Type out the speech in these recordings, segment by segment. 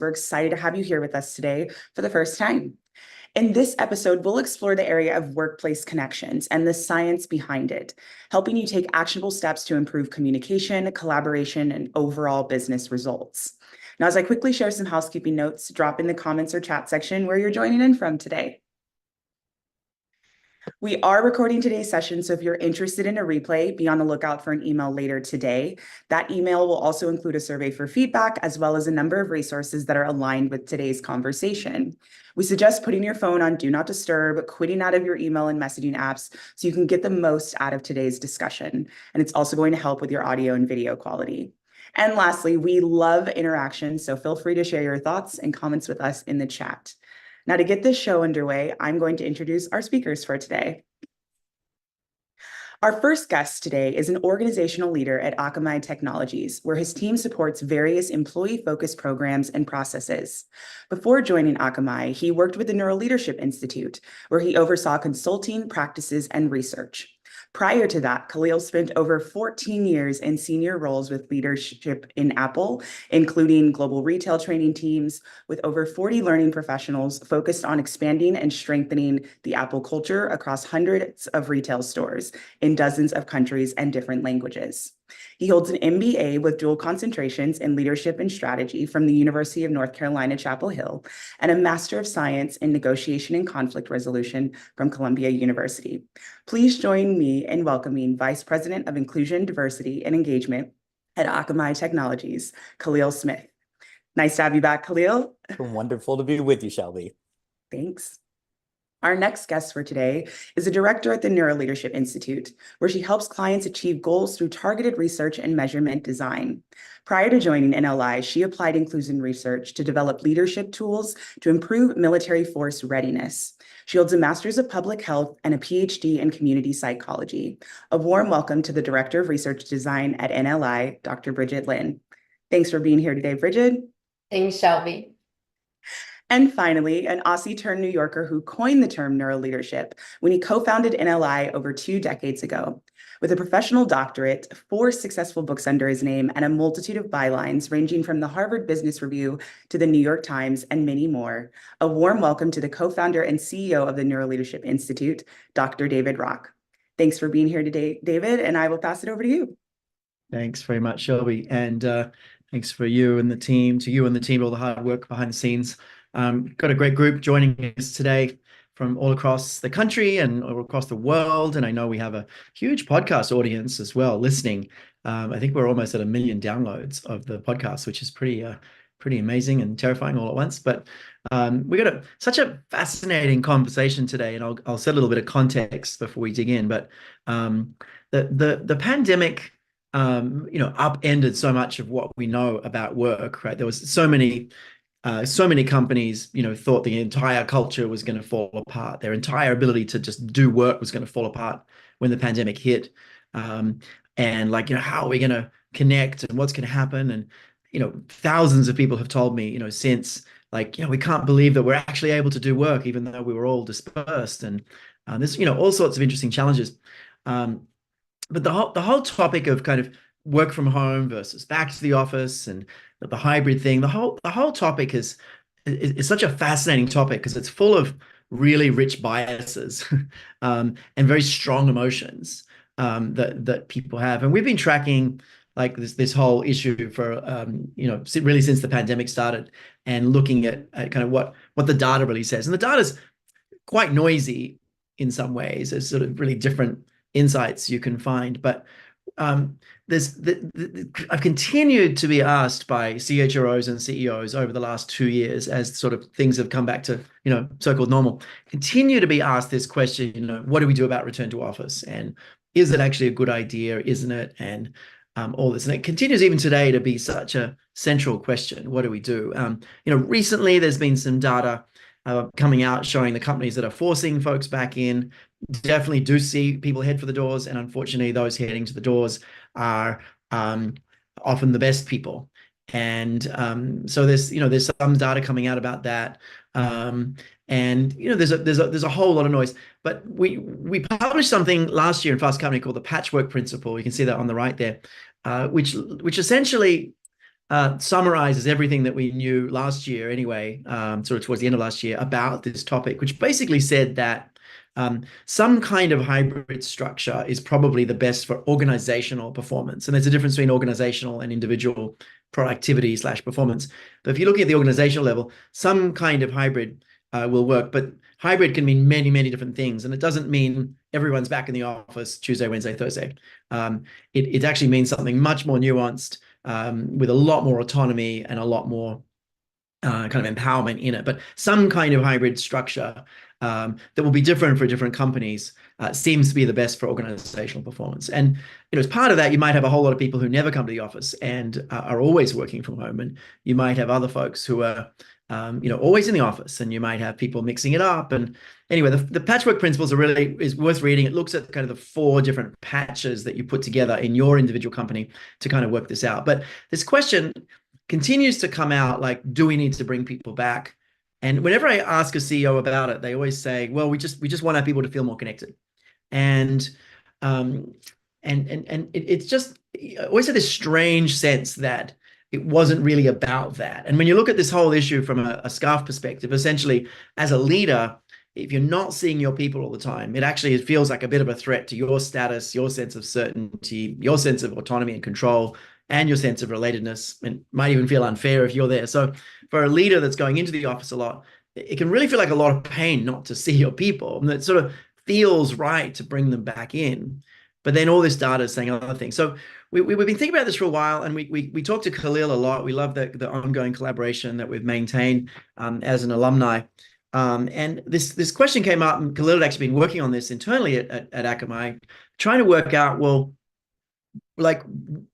We're excited to have you here with us today for the first time. In this episode, we'll explore the area of workplace connections and the science behind it, helping you take actionable steps to improve communication, collaboration, and overall business results. Now, as I quickly share some housekeeping notes, drop in the comments or chat section where you're joining in from today. We are recording today's session, so if you're interested in a replay, be on the lookout for an email later today. That email will also include a survey for feedback, as well as a number of resources that are aligned with today's conversation. We suggest putting your phone on Do Not Disturb, quitting out of your email and messaging apps so you can get the most out of today's discussion. And it's also going to help with your audio and video quality. And lastly, we love interaction, so feel free to share your thoughts and comments with us in the chat. Now, to get this show underway, I'm going to introduce our speakers for today. Our first guest today is an organizational leader at Akamai Technologies, where his team supports various employee-focused programs and processes. Before joining Akamai, he worked with the Neural Leadership Institute, where he oversaw consulting, practices, and research. Prior to that, Khalil spent over 14 years in senior roles with leadership in Apple, including global retail training teams with over 40 learning professionals focused on expanding and strengthening the Apple culture across hundreds of retail stores in dozens of countries and different languages. He holds an MBA with dual concentrations in leadership and strategy from the University of North Carolina, Chapel Hill, and a Master of Science in negotiation and conflict resolution from Columbia University. Please join me in welcoming Vice President of Inclusion, Diversity, and Engagement at Akamai Technologies, Khalil Smith. Nice to have you back, Khalil. Wonderful to be with you, Shelby. Thanks. Our next guest for today is a director at the Neural Leadership Institute, where she helps clients achieve goals through targeted research and measurement design. Prior to joining NLI, she applied inclusion research to develop leadership tools to improve military force readiness. She holds a Master's of Public Health and a PhD in Community Psychology. A warm welcome to the Director of Research Design at NLI, Dr. Bridget Lin. Thanks for being here today, Bridget. Thanks, Shelby. And finally, an Aussie-turned New Yorker who coined the term neural leadership when he co-founded NLI over 2 decades ago. With a professional doctorate, 4 successful books under his name, and a multitude of bylines ranging from the Harvard Business Review to the New York Times and many more, a warm welcome to the co-founder and CEO of the Neural Leadership Institute, Dr. David Rock. Thanks for being here today, David, and I will pass it over to you. Thanks very much, Shelby, and thanks for you and the team, all the hard work behind the scenes. Got a great group joining us today from all across the country and all across the world. And I know we have a huge podcast audience as well listening. I think we're almost at 1 million downloads of the podcast, which is pretty amazing and terrifying all at once. But we got such a fascinating conversation today, and I'll set a little bit of context before we dig in. But the pandemic, upended so much of what we know about work. Right, there was so many companies, thought the entire culture was going to fall apart. Their entire ability to just do work was going to fall apart when the pandemic hit. And how are we going to connect and what's going to happen? And, thousands of people have told me, since we can't believe that we're actually able to do work, even though we were all dispersed. And there's, all sorts of interesting challenges. But the whole topic of kind of work from home versus back to the office and the hybrid thing, the whole topic is such a fascinating topic because it's full of really rich biases and very strong emotions that people have. And we've been tracking this whole issue for really since the pandemic started, and looking at kind of what the data really says. And the data is quite noisy in some ways. There's sort of really different insights you can find, but I've continued to be asked by CHROs and CEOs over the last 2 years, as sort of things have come back to, so-called normal, continue to be asked this question, what do we do about return to office? And is it actually a good idea? Isn't it? And all this. And it continues even today to be such a central question. What do we do? Recently there's been some data coming out showing the companies that are forcing folks back in definitely do see people head for the doors, and unfortunately those heading to the doors are often the best people. And so there's some data coming out about that, and there's a whole lot of noise. But we published something last year in Fast Company called the Patchwork Principle. You can see that on the right there, which essentially summarizes everything that we knew last year anyway, sort of towards the end of last year about this topic, which basically said that some kind of hybrid structure is probably the best for organizational performance. And there's a difference between organizational and individual productivity / performance. But if you're looking at the organizational level, some kind of hybrid will work. But hybrid can mean many, many different things. And it doesn't mean everyone's back in the office Tuesday, Wednesday, Thursday. It actually means something much more nuanced, with a lot more autonomy and a lot more kind of empowerment in it. But some kind of hybrid structure that will be different for different companies seems to be the best for organizational performance. And as part of that, you might have a whole lot of people who never come to the office and are always working from home, and you might have other folks who are always in the office, and you might have people mixing it up. And anyway, the patchwork principles is worth reading. It looks at kind of the 4 different patches that you put together in your individual company to kind of work this out. But this question continues to come out, like, do we need to bring people back? And whenever I ask a CEO about it, they always say, well, we just want our people to feel more connected. And it's just, I always had this strange sense that it wasn't really about that. And when you look at this whole issue from a SCARF perspective, essentially, as a leader, if you're not seeing your people all the time, it feels like a bit of a threat to your status, your sense of certainty, your sense of autonomy and control, and your sense of relatedness, and might even feel unfair if you're there. So for a leader that's going into the office a lot, it can really feel like a lot of pain not to see your people. And it sort of feels right to bring them back in. But then all this data is saying other things. So we've been thinking about this for a while, and we talked to Khalil a lot. We love the ongoing collaboration that we've maintained as an alumni. And this question came up, and Khalil had actually been working on this internally at Akamai, trying to work out, well, like,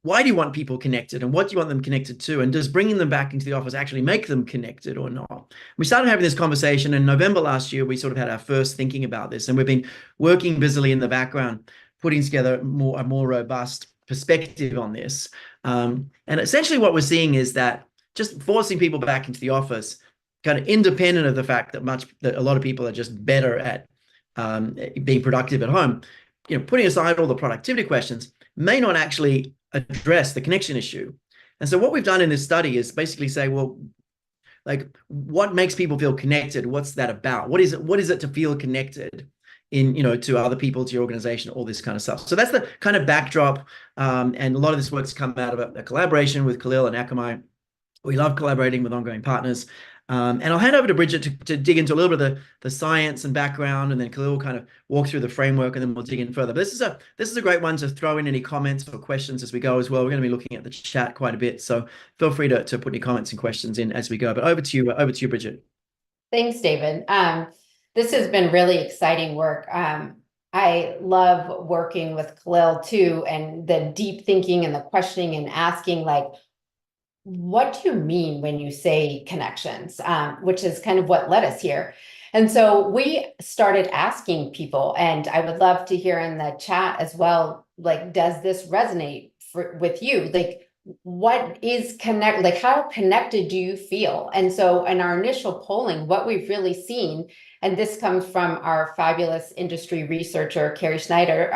why do you want people connected, and what do you want them connected to? And does bringing them back into the office actually make them connected or not? We started having this conversation in November last year. We sort of had our first thinking about this, and we've been working busily in the background, putting together a more robust perspective on this. And essentially what we're seeing is that just forcing people back into the office, kind of independent of the fact that a lot of people are just better at being productive at home, putting aside all the productivity questions, may not actually address the connection issue. And so what we've done in this study is basically say, well, like, what makes people feel connected? What's that about? What is it to feel connected to other people, to your organization, all this kind of stuff. So that's the kind of backdrop. And a lot of this work's come out of a collaboration with Khalil and Akamai. We love collaborating with ongoing partners. And I'll hand over to Bridget to dig into a little bit of the science and background, and then Khalil will kind of walk through the framework, and then we'll dig in further. But this is a great one to throw in any comments or questions as we go as well. We're going to be looking at the chat quite a bit, so feel free to put any comments and questions in as we go. But over to you, Bridget. Thanks, David. This has been really exciting work. I love working with Khalil too, and the deep thinking and the questioning and asking, like, what do you mean when you say connections, which is kind of what led us here. And so we started asking people, and I would love to hear in the chat as well, like, does this resonate with you? Like, what is like, how connected do you feel? And so in our initial polling, what we've really seen, and this comes from our fabulous industry researcher, Carrie Schneider,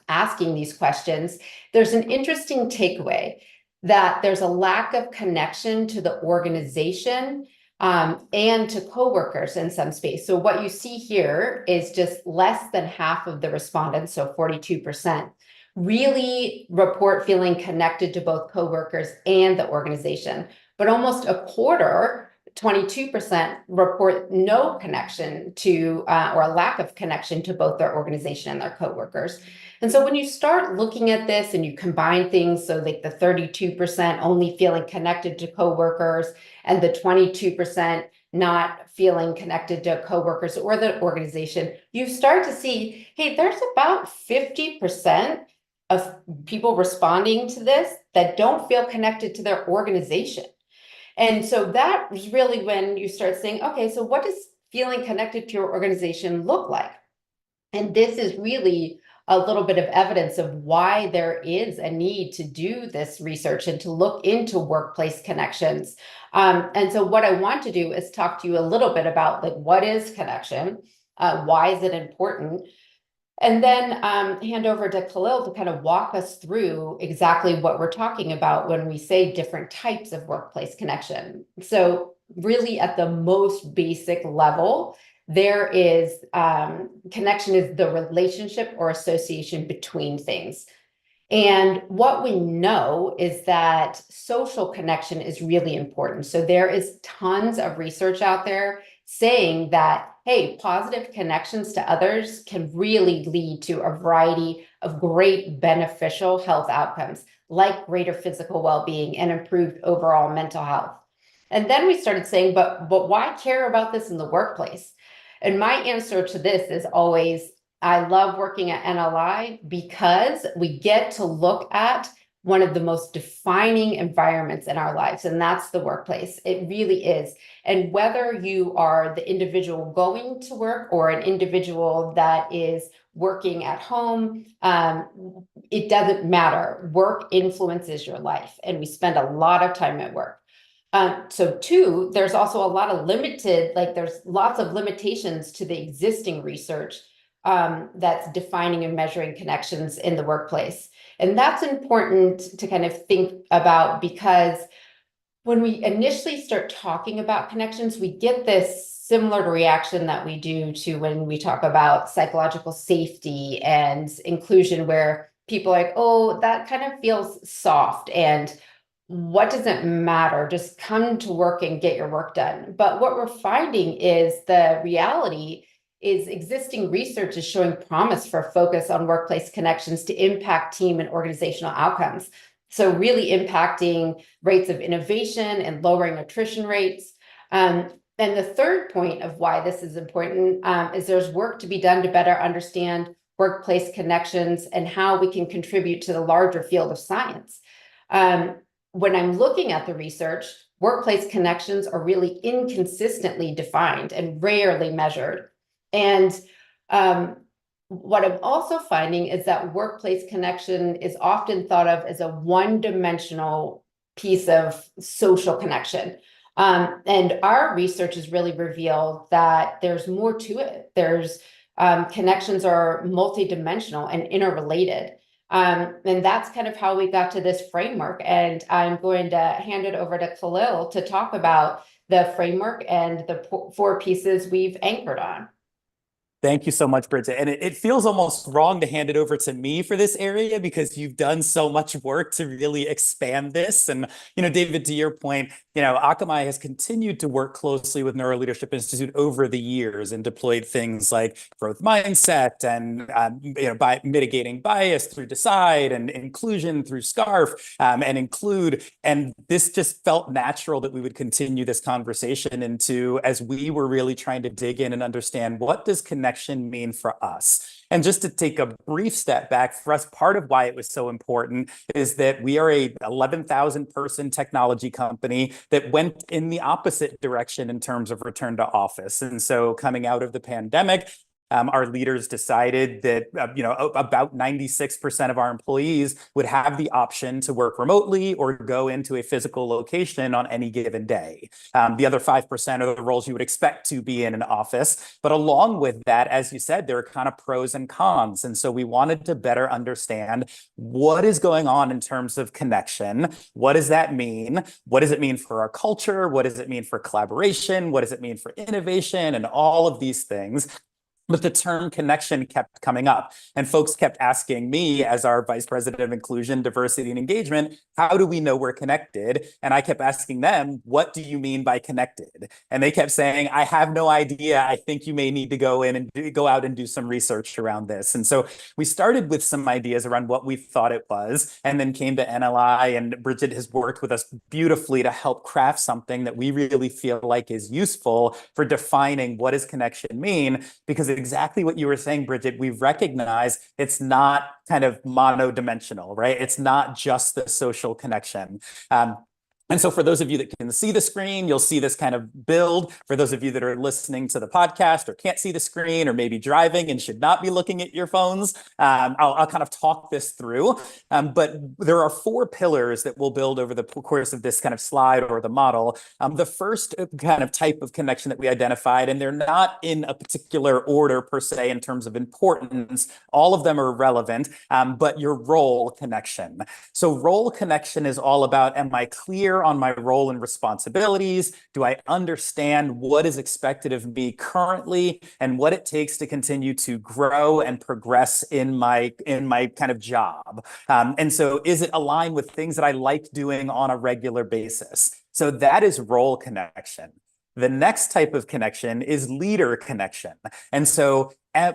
asking these questions, there's an interesting takeaway that there's a lack of connection to the organization and to coworkers in some space. So what you see here is just less than half of the respondents, so 42%, really report feeling connected to both coworkers and the organization. But almost a quarter, 22%, report no connection to or a lack of connection to both their organization and their coworkers. And so when you start looking at this and you combine things, so like the 32% only feeling connected to coworkers and the 22% not feeling connected to coworkers or the organization, you start to see, hey, there's about 50% of people responding to this that don't feel connected to their organization. And so that is really when you start saying, okay, so what does feeling connected to your organization look like? And this is really a little bit of evidence of why there is a need to do this research and to look into workplace connections. And so what I want to do is talk to you a little bit about, like, what is connection? Why is it important? And then hand over to Khalil to kind of walk us through exactly what we're talking about when we say different types of workplace connection. So really at the most basic level, there is connection is the relationship or association between things. And what we know is that social connection is really important. So there is tons of research out there saying that, hey, positive connections to others can really lead to a variety of great beneficial health outcomes, like greater physical well-being and improved overall mental health. And then we started saying, but why care about this in the workplace? And my answer to this is always, I love working at NLI because we get to look at one of the most defining environments in our lives, and that's the workplace. It really is. And whether you are the individual going to work or an individual that is working at home, it doesn't matter. Work influences your life, and we spend a lot of time at work. So two, there's also a lot of there's lots of limitations to the existing research that's defining and measuring connections in the workplace. And that's important to kind of think about, because when we initially start talking about connections, we get this similar reaction that we do to when we talk about psychological safety and inclusion, where people are like, oh, that kind of feels soft, and what does it matter? Just come to work and get your work done. But what we're finding is the reality is existing research is showing promise for focus on workplace connections to impact team and organizational outcomes. So really impacting rates of innovation and lowering attrition rates. And the third point of why this is important is there's work to be done to better understand workplace connections and how we can contribute to the larger field of science. When I'm looking at the research, workplace connections are really inconsistently defined and rarely measured. And what I'm also finding is that workplace connection is often thought of as a one-dimensional piece of social connection. And our research has really revealed that there's more to it. There's connections are multidimensional and interrelated. And that's kind of how we got to this framework. And I'm going to hand it over to Khalil to talk about the framework and the four pieces we've anchored on. Thank you so much, Bridget. And it feels almost wrong to hand it over to me for this area because you've done so much work to really expand this. And, David, to your point, Akamai has continued to work closely with Neuro Leadership Institute over the years and deployed things like growth mindset and, by mitigating bias through Decide and inclusion through SCARF and Include. And this just felt natural that we would continue this conversation into as we were really trying to dig in and understand what does connection mean for us. And just to take a brief step back, for us, part of why it was so important is that we are a 11,000 person technology company that went in the opposite direction in terms of return to office. And so coming out of the pandemic, our leaders decided that about 96% of our employees would have the option to work remotely or go into a physical location on any given day. The other 5% are the roles you would expect to be in an office. But along with that, as you said, there are kind of pros and cons. And so we wanted to better understand what is going on in terms of connection. What does that mean? What does it mean for our culture? What does it mean for collaboration? What does it mean for innovation? And all of these things. But the term connection kept coming up, and folks kept asking me as our Vice President of Inclusion, Diversity, and Engagement, how do we know we're connected? And I kept asking them, what do you mean by connected? And they kept saying, I have no idea. I think you may need to go in and go out and do some research around this. And so we started with some ideas around what we thought it was, and then came to NLI, and Bridget has worked with us beautifully to help craft something that we really feel like is useful for defining what does connection mean, because exactly what you were saying, Bridget, we recognize it's not kind of monodimensional, right? It's not just the social connection. And And so for those of you that can see the screen, you'll see this kind of build. For those of you that are listening to the podcast or can't see the screen or maybe driving and should not be looking at your phones, I'll kind of talk this through. But there are 4 pillars that we'll build over the course of this kind of slide or the model. The first kind of type of connection that we identified, and they're not in a particular order per se in terms of importance, all of them are relevant, but your role connection. So role connection is all about, am I clear on my role and responsibilities? Do I understand what is expected of me currently and what it takes to continue to grow and progress in my kind of job? And so is it aligned with things that I like doing on a regular basis? So that is role connection. The next type of connection is leader connection. And so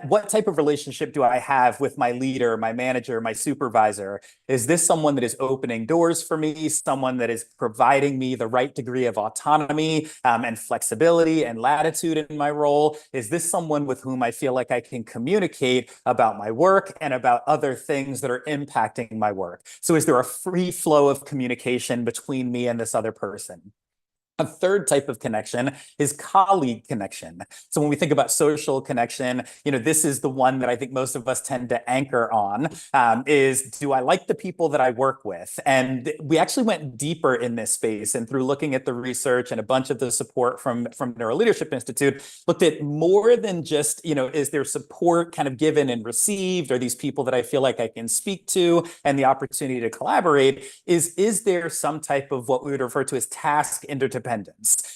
what type of relationship do I have with my leader, my manager, my supervisor? Is this someone that is opening doors for me, someone that is providing me the right degree of autonomy and flexibility and latitude in my role? Is this someone with whom I feel like I can communicate about my work and about other things that are impacting my work? So is there a free flow of communication between me and this other person? A third type of connection is colleague connection. So when we think about social connection, this is the one that I think most of us tend to anchor on, is, do I like the people that I work with? And we actually went deeper in this space, and through looking at the research and a bunch of the support from Neuroleadership Institute, looked at more than just, is there support kind of given and received? Are these people that I feel like I can speak to and the opportunity to collaborate? Is there some type of what we would refer to as task interdependence?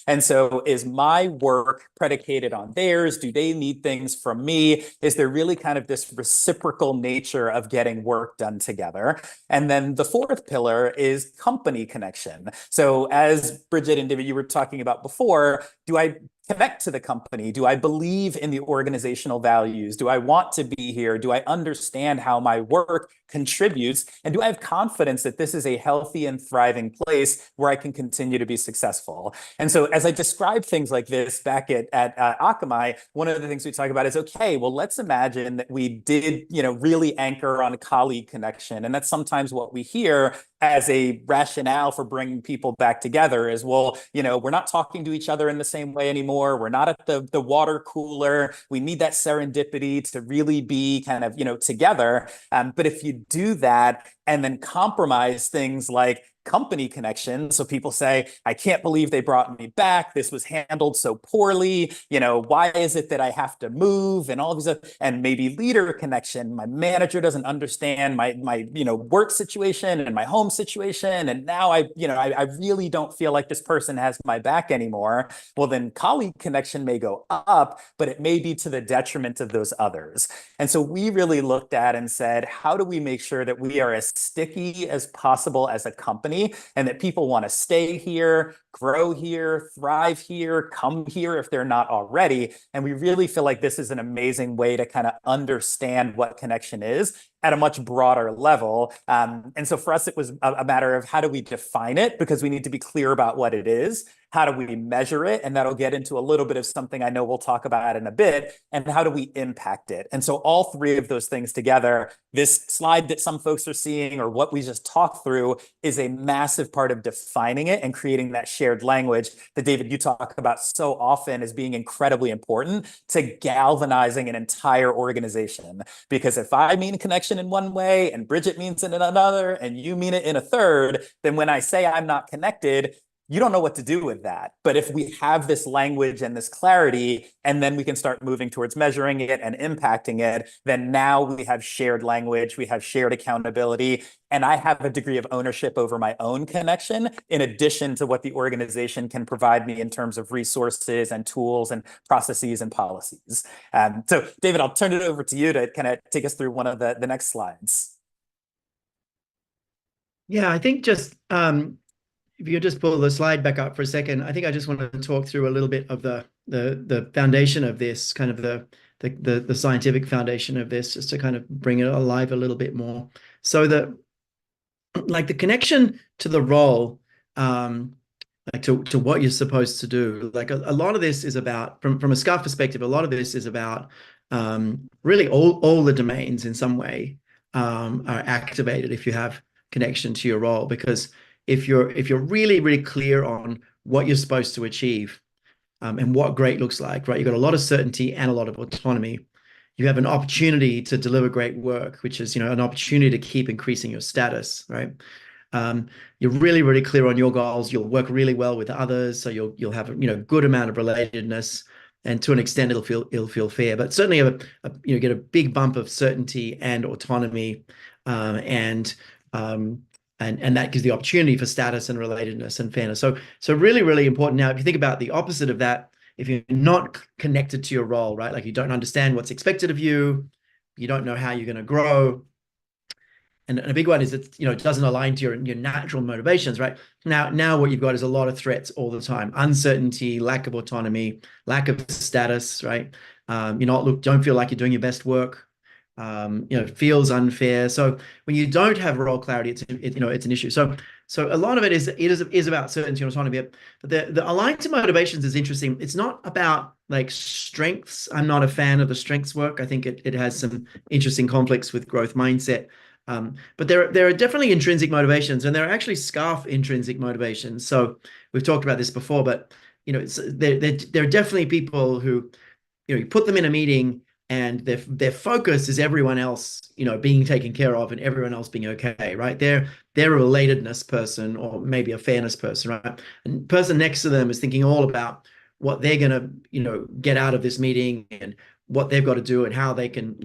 And so is my work predicated on theirs? Do they need things from me? Is there really kind of this reciprocal nature of getting work done together? And then the fourth pillar is company connection. So as Bridget and David, you were talking about before, do I connect to the company? Do I believe in the organizational values? Do I want to be here? Do I understand how my work contributes? And do I have confidence that this is a healthy and thriving place where I can continue to be successful? And so as I describe things like this back at Akamai, one of the things we talk about is, okay, well, let's imagine that we did, really anchor on a colleague connection. And that's sometimes what we hear as a rationale for bringing people back together is, well, we're not talking to each other in the same way anymore. We're not at the water cooler. We need that serendipity to really be kind of, together. But if you do that and then compromise things like company connection. So people say, I can't believe they brought me back. This was handled so poorly. Why is it that I have to move and all of these, and maybe leader connection. My manager doesn't understand my work situation and my home situation. And now I really don't feel like this person has my back anymore. Well, then colleague connection may go up, but it may be to the detriment of those others. And so we really looked at and said, how do we make sure that we are as sticky as possible as a company, and that people want to stay here, grow here, thrive here, come here if they're not already? And we really feel like this is an amazing way to kind of understand what connection is at a much broader level. And so for us, it was a matter of how do we define it, because we need to be clear about what it is. How do we measure it? And that'll get into a little bit of something I know we'll talk about in a bit. And how do we impact it? And so all three of those things together, this slide that some folks are seeing or what we just talked through is a massive part of defining it and creating that shared language that, David, you talk about so often as being incredibly important to galvanizing an entire organization. Because if I mean connection in one way and Bridget means it in another and you mean it in a third, then when I say I'm not connected, you don't know what to do with that. But if we have this language and this clarity, and then we can start moving towards measuring it and impacting it, then now we have shared language, we have shared accountability, and I have a degree of ownership over my own connection, in addition to what the organization can provide me in terms of resources and tools and processes and policies. So David, I'll turn it over to you to kind of take us through one of the next slides. Yeah, I think just if you just pull the slide back up for a second, I think I just want to talk through a little bit of the foundation of this, kind of the scientific foundation of this, just to kind of bring it alive a little bit more. So the connection to the role, like to what you're supposed to do. Like a lot of this is about, from a SCUF perspective, a lot of this is about really all the domains in some way are activated if you have connection to your role, because if you're really, really clear on what you're supposed to achieve, and what great looks like, right? You've got a lot of certainty and a lot of autonomy. You have an opportunity to deliver great work, which is, an opportunity to keep increasing your status, right? You're really, really clear on your goals. You'll work really well with others, so you'll have a good amount of relatedness, and to an extent it'll feel fair. But certainly get a big bump of certainty and autonomy, and that gives the opportunity for status and relatedness and fairness. So really, really important. Now, if you think about the opposite of that, if you're not connected to your role, right? Like you don't understand what's expected of you, you don't know how you're going to grow. And a big one is it doesn't align to your natural motivations, right? Now what you've got is a lot of threats all the time: uncertainty, lack of autonomy, lack of status, right? Don't feel like you're doing your best work. Feels unfair. So when you don't have role clarity, it's an issue. So a lot of it is about certainty and autonomy. But the aligned to motivations is interesting. It's not about like strengths. I'm not a fan of the strengths work. I think it has some interesting conflicts with growth mindset. But there are definitely intrinsic motivations, and there are actually SCARF intrinsic motivations. So we've talked about this before, but there are definitely people who you put them in a meeting, and their focus is everyone else being taken care of and everyone else being okay, right? They're a relatedness person, or maybe a fairness person, right? And the person next to them is thinking all about what they're gonna get out of this meeting, and what they've got to do, and how they can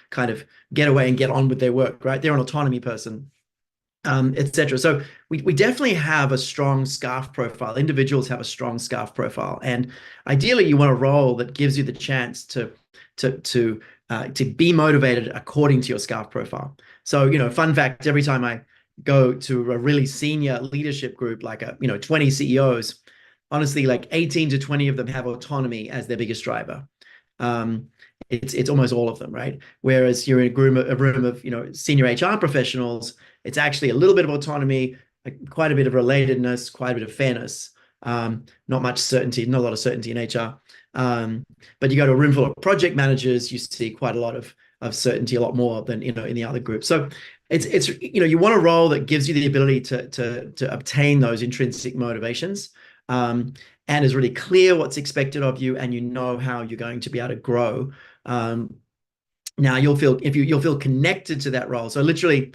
kind of get away and get on with their work, right? They're an autonomy person, etc. So we definitely have a strong SCARF profile. Individuals have a strong SCARF profile, and ideally you want a role that gives you the chance to be motivated according to your SCARF profile. So fun fact: every time I go to a really senior leadership group, like 20 CEOs, honestly, like 18 to 20 of them have autonomy as their biggest driver. It's almost all of them, right? Whereas you're in a room of senior HR professionals, it's actually a little bit of autonomy, quite a bit of relatedness, quite a bit of fairness, not much certainty, not a lot of certainty in HR. But you go to a room full of project managers, you see quite a lot of certainty, a lot more than in the other group. So it's you want a role that gives you the ability to obtain those intrinsic motivations, and is really clear what's expected of you, and how you're going to be able to grow. Now you'll feel connected to that role. So literally,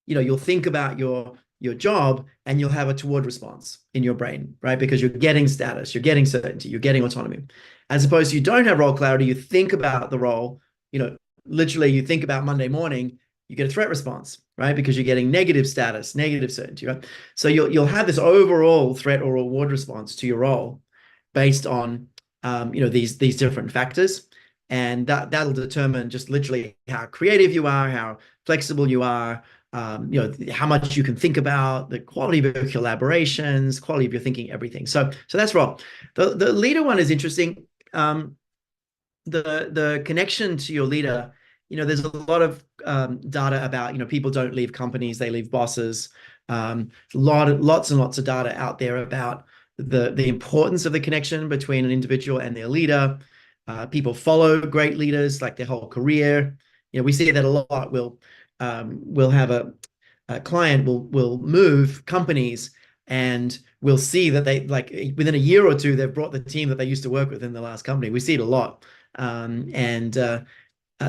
you'll think about your job, and you'll have a toward response in your brain, right? Because you're getting status, you're getting certainty, you're getting autonomy. As opposed to you don't have role clarity, you think about the role, literally you think about Monday morning, you get a threat response, right? Because you're getting negative status, negative certainty, right? So you'll have this overall threat or reward response to your role based on these different factors, and that'll determine just literally how creative you are, how flexible you are, how much you can think about, the quality of your collaborations, quality of your thinking, everything. So that's role. The leader one is interesting. The connection to your leader. There's a lot of data about, people don't leave companies, they leave bosses. Lots and lots of data out there about the importance of the connection between an individual and their leader. People follow great leaders like their whole career. We see that a lot. We'll have a client will move companies, and we'll see that they, like, within a year or two, they've brought the team that they used to work with in the last company. We see it a lot.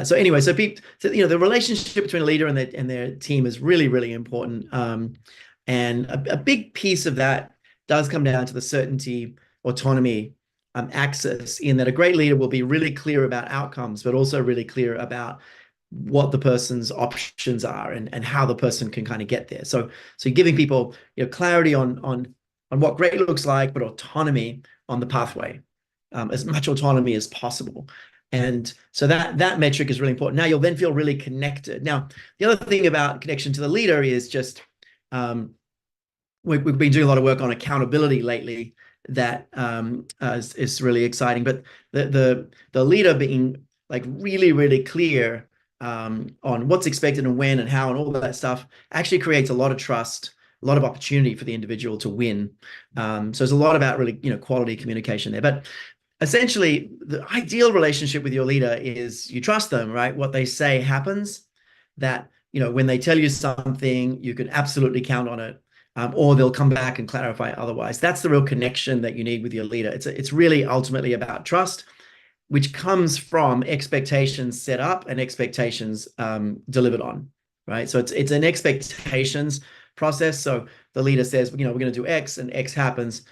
So anyway, the relationship between a leader and their team is really, really important. And a big piece of that does come down to the certainty, autonomy, axis, in that a great leader will be really clear about outcomes, but also really clear about what the person's options are, and how the person can kind of get there. So giving people clarity on what great looks like, but autonomy on the pathway, as much autonomy as possible. And so that metric is really important. Now you'll then feel really connected. Now, the other thing about connection to the leader is just, we've been doing a lot of work on accountability lately that is really exciting. But the leader being like really, really clear on what's expected and when and how and all that stuff actually creates a lot of trust, a lot of opportunity for the individual to win. So there's a lot about really quality communication there. But essentially, the ideal relationship with your leader is you trust them, right? What they say happens, that when they tell you something, you can absolutely count on it. or they'll come back and clarify otherwise. That's the real connection that you need with your leader. It's really ultimately about trust, which comes from expectations set up and expectations delivered on, right? So it's an expectations process. So the leader says, we're going to do X and X happens.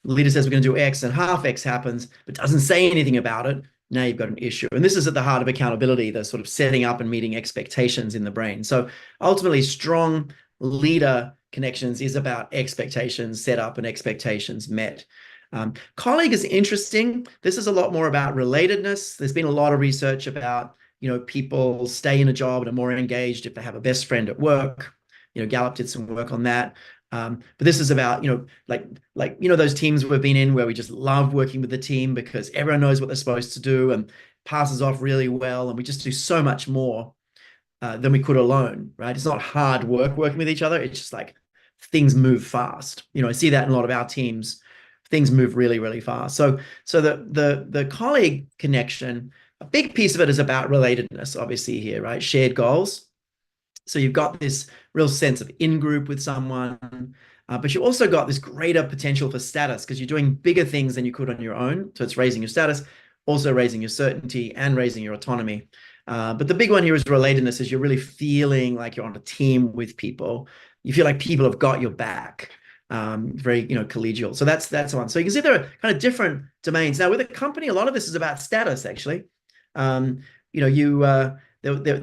The leader says we're going to do X and half X happens, but doesn't say anything about it. Now you've got an issue. And this is at the heart of accountability, the sort of setting up and meeting expectations in the brain. So ultimately, strong leader connections is about expectations set up and expectations met. Colleague is interesting. This is a lot more about relatedness. There's been a lot of research about, people stay in a job and are more engaged if they have a best friend at work. Gallup did some work on that. But this is about, those teams we've been in where we just love working with the team because everyone knows what they're supposed to do and passes off really well. And we just do so much more than we could alone, right? It's not hard work working with each other. It's just like things move fast. I see that in a lot of our teams. Things move really, really fast. So the colleague connection, a big piece of it is about relatedness, obviously here, right? Shared goals. So you've got this real sense of in-group with someone, but you also got this greater potential for status because you're doing bigger things than you could on your own. So it's raising your status, also raising your certainty and raising your autonomy. But the big one here is relatedness, is you're really feeling like you're on a team with people. You feel like people have got your back. Very, collegial. So that's one. So you can see there are kind of different domains. Now with a company, a lot of this is about status, actually. There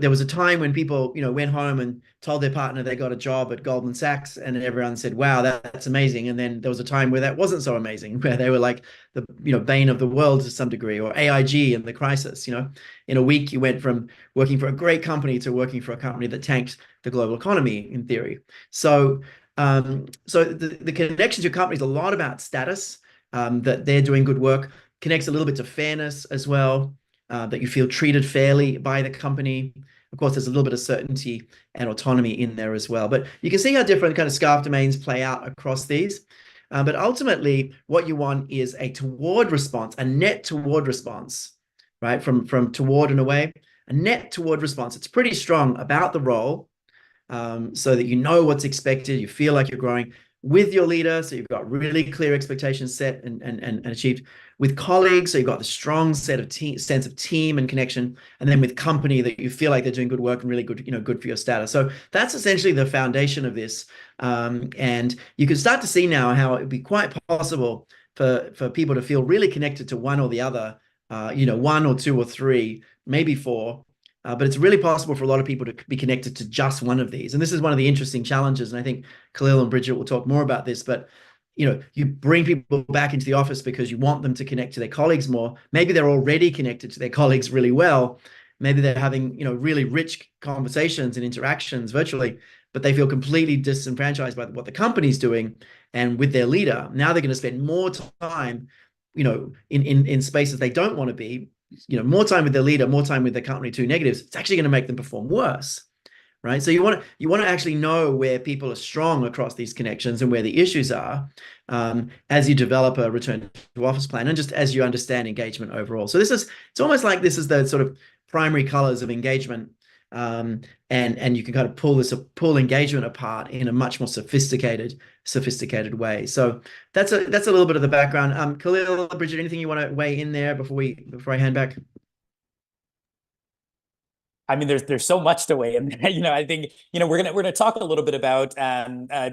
was a time when people, went home and told their partner they got a job at Goldman Sachs, and everyone said, wow, that's amazing. And then there was a time where that wasn't so amazing, where they were like the, bane of the world to some degree, or AIG in the crisis. In a week, you went from working for a great company to working for a company that tanked the global economy, in theory. So the connection to companies, a lot about status, that they're doing good work, connects a little bit to fairness as well, that you feel treated fairly by the company. Of course, there's a little bit of certainty and autonomy in there as well. But you can see how different kind of SCARF domains play out across these. But ultimately, what you want is a toward response, a net toward response, right? From toward and away, a net toward response. It's pretty strong about the role, so that you know what's expected, you feel like you're growing with your leader, so you've got really clear expectations set and achieved. With colleagues, so you've got the strong sense of team and connection, and then with company, that you feel like they're doing good work and really good, good for your status. So that's essentially the foundation of this. And you can start to see now how it would be quite possible for people to feel really connected to one or the other, one or two or three, maybe four. But it's really possible for a lot of people to be connected to just one of these. And this is one of the interesting challenges. And I think Khalil and Bridget will talk more about this, but you bring people back into the office because you want them to connect to their colleagues more. Maybe they're already connected to their colleagues really well. Maybe they're having, really rich conversations and interactions virtually, but they feel completely disenfranchised by what the company's doing and with their leader. Now they're going to spend more time, in spaces they don't want to be, more time with their leader, more time with their company, two negatives. It's actually going to make them perform worse, right? So you want to actually know where people are strong across these connections and where the issues are, as you develop a return to office plan and just as you understand engagement overall. So it's almost like this is the sort of primary colors of engagement, and you can kind of pull engagement apart in a much more sophisticated way. So that's a little bit of the background. Khalil, Bridget, anything you want to weigh in there before I hand back? I mean, there's so much to weigh in. I think, we're gonna talk a little bit about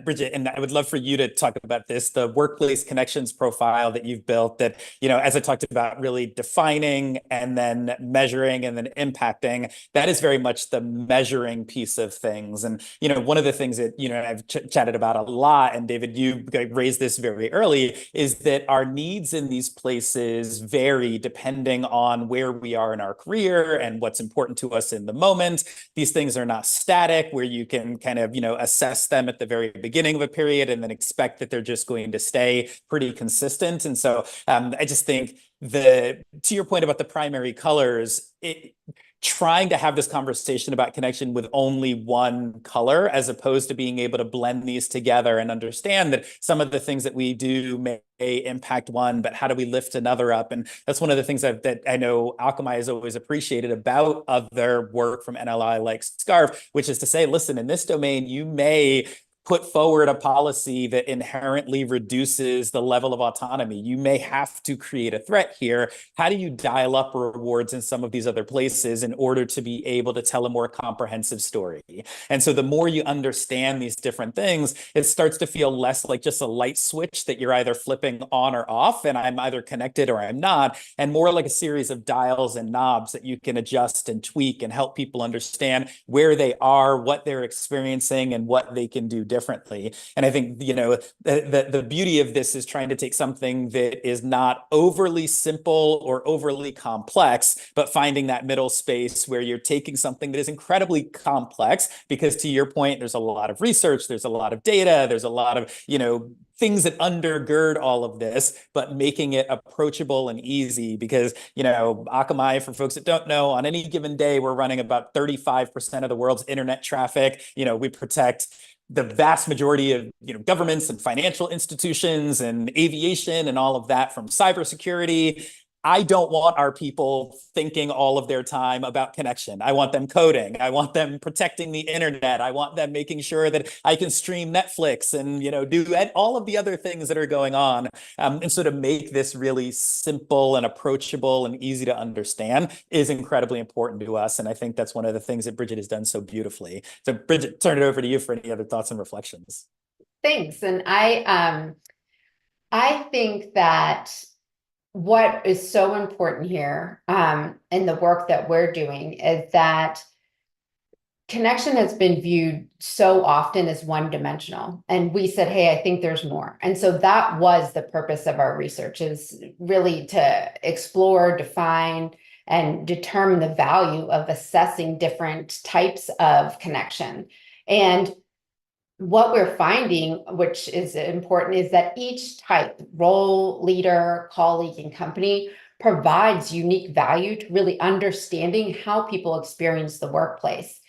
Bridget, and I would love for you to talk about this, the workplace connections profile that you've built that, as I talked about, really defining and then measuring and then impacting. That is very much the measuring piece of things. And, one of the things that, I've chatted about a lot, and David, you raised this very early, is that our needs in these places vary depending on where we are in our career and what's important to us in the moment. These things are not static where you can kind of, assess them at the very beginning of a period and then expect that they're just going to stay pretty consistent. And so I just think to your point about the primary colors, trying to have this conversation about connection with only one color, as opposed to being able to blend these together and understand that some of the things that we do may impact one, but how do we lift another up? And that's one of the things that I know Akamai has always appreciated about other work from NLI like SCARF, which is to say, listen, in this domain, you may put forward a policy that inherently reduces the level of autonomy. You may have to create a threat here. How do you dial up rewards in some of these other places in order to be able to tell a more comprehensive story? And so the more you understand these different things, it starts to feel less like just a light switch that you're either flipping on or off, and I'm either connected or I'm not, and more like a series of dials and knobs that you can adjust and tweak and help people understand where they are, what they're experiencing, and what they can do differently. And I think, the beauty of this is trying to take something that is not overly simple or overly complex, but finding that middle space where you're taking something that is incredibly complex, because to your point, there's a lot of research, there's a lot of data, there's a lot of, things that undergird all of this, but making it approachable and easy. Because, Akamai, for folks that don't know, on any given day, we're running about 35% of the world's internet traffic. We protect the vast majority of governments and financial institutions and aviation and all of that from cybersecurity. I don't want our people thinking all of their time about connection. I want them coding. I want them protecting the internet. I want them making sure that I can stream Netflix and do all of the other things that are going on. And so to make this really simple and approachable and easy to understand is incredibly important to us. And I think that's one of the things that Bridget has done so beautifully. So Bridget, turn it over to you for any other thoughts and reflections. Thanks. And I think that what is so important here in the work that we're doing is that connection has been viewed so often as one-dimensional. And we said, hey, I think there's more. And so that was the purpose of our research, is really to explore, define, and determine the value of assessing different types of connection. And what we're finding, which is important, is that each type, role, leader, colleague, and company, provides unique value to really understanding how people experience the workplace.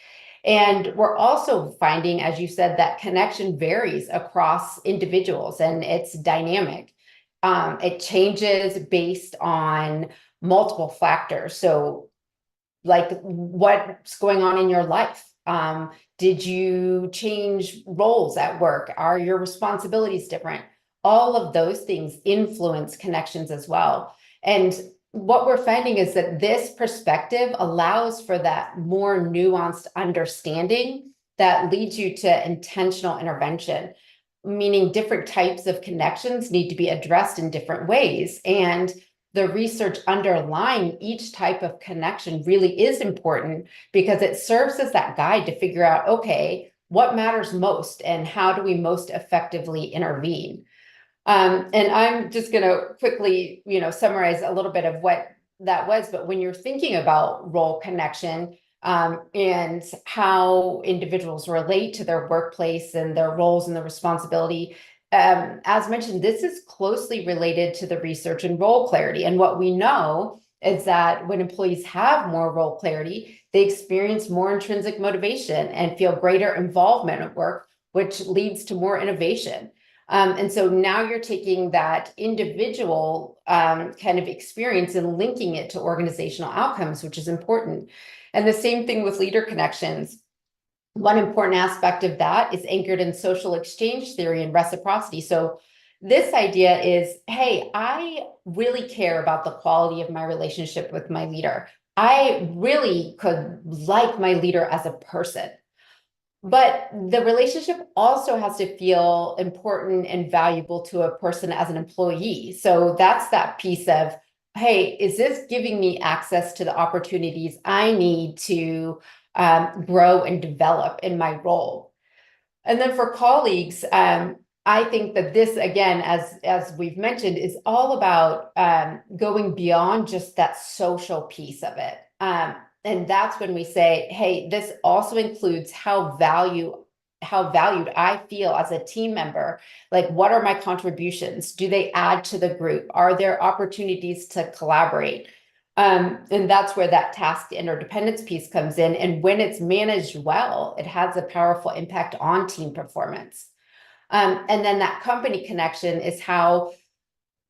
And we're also finding, as you said, that connection varies across individuals and it's dynamic. It changes based on multiple factors. So like what's going on in your life? Did you change roles at work? Are your responsibilities different? All of those things influence connections as well. And what we're finding is that this perspective allows for that more nuanced understanding that leads you to intentional intervention, meaning different types of connections need to be addressed in different ways. And the research underlying each type of connection really is important because it serves as that guide to figure out, okay, what matters most and how do we most effectively intervene? And I'm just going to quickly, summarize a little bit of what that was. But when you're thinking about role connection and how individuals relate to their workplace and their roles and the responsibility, as mentioned, this is closely related to the research and role clarity. And what we know is that when employees have more role clarity, they experience more intrinsic motivation and feel greater involvement at work, which leads to more innovation. And so now you're taking that individual kind of experience and linking it to organizational outcomes, which is important. And the same thing with leader connections. One important aspect of that is anchored in social exchange theory and reciprocity. So this idea is, hey, I really care about the quality of my relationship with my leader. I really could like my leader as a person. But the relationship also has to feel important and valuable to a person as an employee. So that's that piece of, hey, is this giving me access to the opportunities I need to grow and develop in my role? And then for colleagues, I think that this, again, as we've mentioned, is all about going beyond just that social piece of it. And that's when we say, hey, this also includes how valued I feel as a team member. Like, what are my contributions? Do they add to the group? Are there opportunities to collaborate? And that's where that task interdependence piece comes in. And when it's managed well, it has a powerful impact on team performance. And then that company connection is how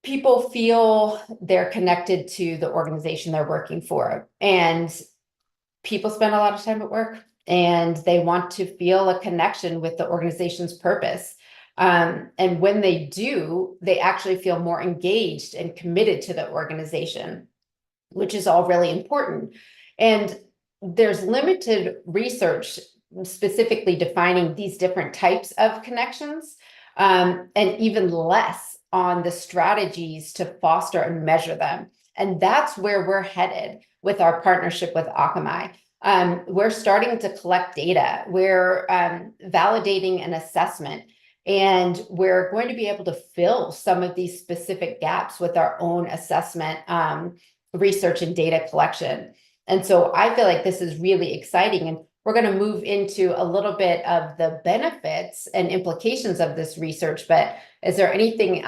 people feel they're connected to the organization they're working for. And people spend a lot of time at work. and they want to feel a connection with the organization's purpose. And when they do, they actually feel more engaged and committed to the organization, which is all really important. And there's limited research specifically defining these different types of connections, and even less on the strategies to foster and measure them. And that's where we're headed with our partnership with Akamai. We're starting to collect data. We're validating an assessment, and we're going to be able to fill some of these specific gaps with our own assessment, research and data collection. And so I feel like this is really exciting, and we're going to move into a little bit of the benefits and implications of this research. But is there anything,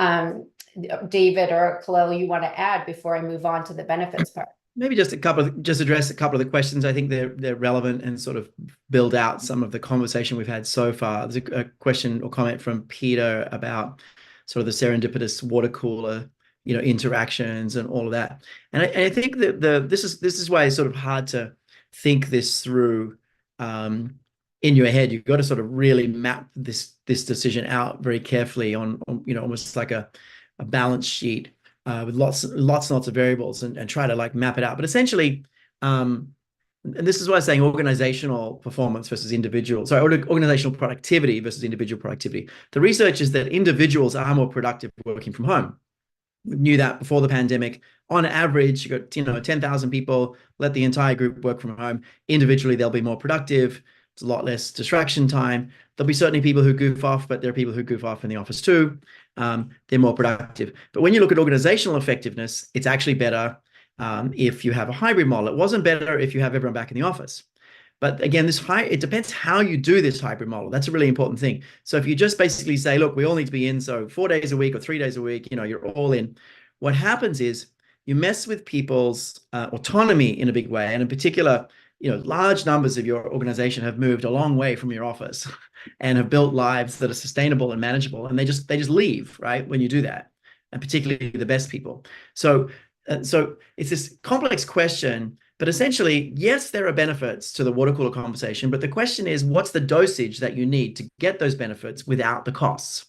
David or Khalil, you want to add before I move on to the benefits part? Maybe just address a couple of the questions. I think they're relevant and sort of build out some of the conversation we've had so far. There's a question or comment from Peter about sort of the serendipitous water cooler, interactions and all of that. And I think that this is why it's sort of hard to think this through in your head. You've got to sort of really map this decision out very carefully on almost like a balance sheet with lots and lots of variables and try to like map it out. But essentially, and this is why I'm saying organizational performance versus organizational productivity versus individual productivity. The research is that individuals are more productive working from home. We knew that before the pandemic. On average, you got 10,000 people, let the entire group work from home. Individually, they'll be more productive. It's a lot less distraction time. There'll be certainly people who goof off, but there are people who goof off in the office too. They're more productive. But when you look at organizational effectiveness, it's actually better if you have a hybrid model. It wasn't better if you have everyone back in the office. But again, it depends how you do this hybrid model. That's a really important thing. So if you just basically say, look, we all need to be in, so 4 days a week or 3 days a week, you're all in. What happens is you mess with people's autonomy in a big way. And in particular, large numbers of your organization have moved a long way from your office and have built lives that are sustainable and manageable. And they just leave, right, when you do that, and particularly the best people. So it's this complex question. But essentially, yes, there are benefits to the water cooler conversation, but the question is, what's the dosage that you need to get those benefits without the costs?